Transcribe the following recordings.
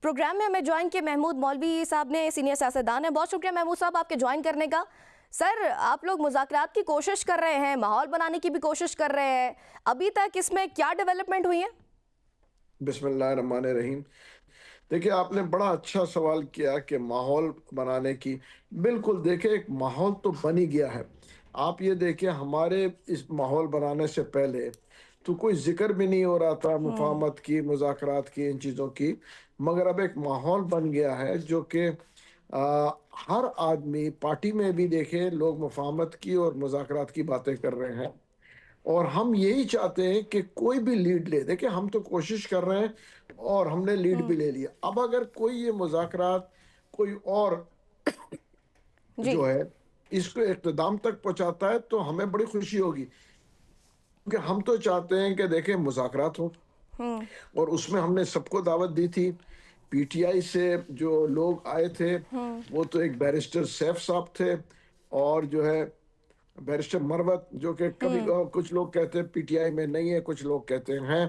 Programme میں ہمیں join کیے محمود مولوی صاحب نے، سینئر سیاستدان ہیں. بہت شکریہ محمود صاحب آپ کے جوائن کرنے کا. سر آپ لوگ مذاکرات کی کوشش کر رہے ہیں، ماحول بنانے کی بھی کوشش کر رہے ہیں، ابھی تک اس میں کیا ڈیولپمنٹ ہوئی ہے؟ بسم اللہ الرحمن الرحیم. دیکھیں آپ نے بڑا اچھا سوال کیا کہ ماحول بنانے کی. بالکل دیکھیں ایک ماحول تو بن ہی گیا ہے. آپ یہ دیکھیں ہمارے اس ماحول بنانے سے پہلے تو کوئی ذکر بھی نہیں ہو رہا تھا مفاہمت کی، مذاکرات کی، ان چیزوں کی. مگر اب ایک ماحول بن گیا ہے جو کہ ہر آدمی پارٹی میں بھی دیکھے لوگ مفاہمت کی اور مذاکرات کی باتیں کر رہے ہیں. اور ہم یہی چاہتے ہیں کہ کوئی بھی لیڈ لے. دیکھیں ہم تو کوشش کر رہے ہیں اور ہم نے لیڈ بھی لے لیا. اب اگر کوئی یہ مذاکرات کوئی اور جی جو ہے اس کو اقتدام تک پہنچاتا ہے تو ہمیں بڑی خوشی ہوگی، کیونکہ ہم تو چاہتے ہیں کہ دیکھیں مذاکرات ہو. اور اس میں ہم نے سب کو دعوت دی تھی. پی ٹی آئی سے جو لوگ آئے تھے وہ تو ایک بیرسٹر سیف صاحب تھے، اور جو ہے بیرسٹر مروت، جو کہ کبھی کچھ لوگ کہتے ہیں پی ٹی آئی میں نہیں ہے، کچھ لوگ کہتے ہیں،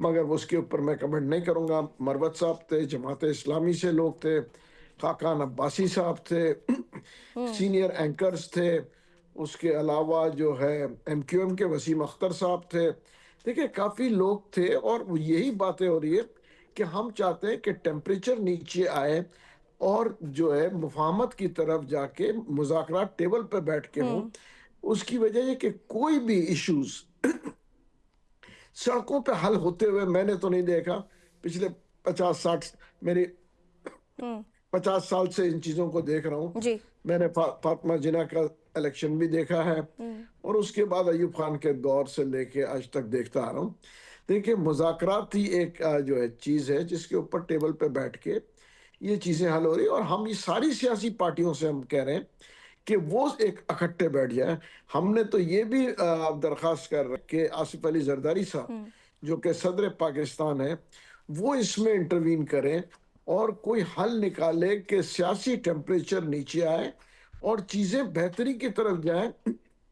مگر اس کے اوپر میں کمنٹ نہیں کروں گا. مروت صاحب تھے، جماعت اسلامی سے لوگ تھے، خاقان عباسی صاحب تھے، سینئر اینکرز تھے. اس کے علاوہ جو ہے ایم کیو ایم کے وسیم اختر صاحب تھے. دیکھیں کافی لوگ تھے، اور یہی باتیں ہو رہی ہے کہ ہم چاہتے ہیں کہ ٹیمپریچر نیچے آئے اور جو ہے مفاہمت کی طرف جا کے مذاکرات ٹیبل پہ بیٹھ کے ہوں. اس کی وجہ یہ کہ کوئی بھی ایشوز سڑکوں پہ حل ہوتے ہوئے میں نے تو نہیں دیکھا. پچھلے 50-60 میری 50 سال سے ان چیزوں کو دیکھ رہا ہوں. جی میں نے فاطمہ جناح کا الیکشن بھی دیکھا ہے، اور اس کے بعد ایوب خان کے دور سے لے کے آج تک دیکھتا آ رہا ہوں. دیکھیں مذاکرات ہی ایک جو ہے چیز ہے جس کے اوپر ٹیبل پہ بیٹھ کے یہ چیزیں حل ہو رہی. اور ہم یہ ساری سیاسی پارٹیوں سے ہم کہہ رہے ہیں کہ وہ ایک اکٹھے بیٹھ جائیں. ہم نے تو یہ بھی درخواست کر کہ آصف علی زرداری صاحب جو کہ صدر پاکستان ہے وہ اس میں انٹروین کریں اور کوئی حل نکالے کہ سیاسی ٹیمپریچر نیچے آئے اور چیزیں بہتری کی طرف جائیں.